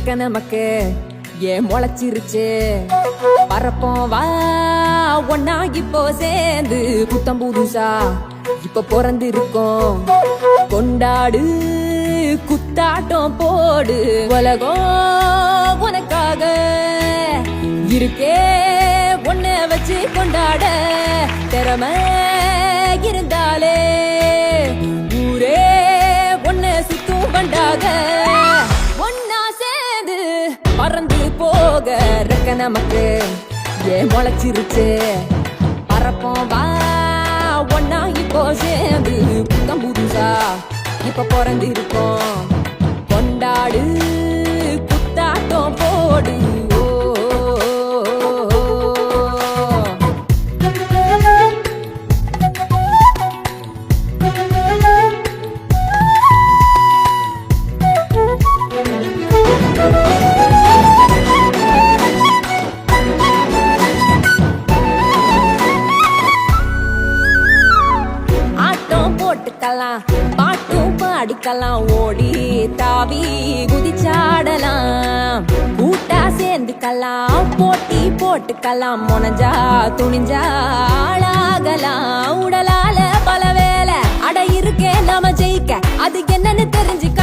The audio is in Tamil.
ரெக்க நமக்கு ஏன் முளைச்சிருச்சு பறப்போம் வா ஒன்னா இப்போ சேர்ந்து புத்தம் புதுசா இப்ப பிறந்து இருக்கோம் கொண்டாடு குத்தாட்டம் போடு உலகம் உனக்காக இருக்கே ஒன்ன வச்சு கொண்டாட திறமை இருந்தாலே ஊரே ஒன்ன சுத்தும் பண்டாக ஒன்னா சேர்ந்து பறந்து போக ரெக்க நமக்கு ஏன் முளைச்சிருச்சு பறப்போம் வா ஒன்னா இப்போ சேர்ந்து புத்தம் புதுசா இப்ப பிறந்து இருக்கோம் கொண்டாடு குத்தாட்டம் போடு பாட்டும் பாடிக்கலாம் ஓடி தாவி குதிச்சாடலாம் கூட்டா சேர்ந்துக்கலாம் போட்டி போட்டுக்கலாம் முனஞ்சா துணிஞ்சா ஆளாகலாம் உடலால பல வேலை அட இருக்கே நாம ஜெயிக்க அது என்னன்னு தெரிஞ்சுக்க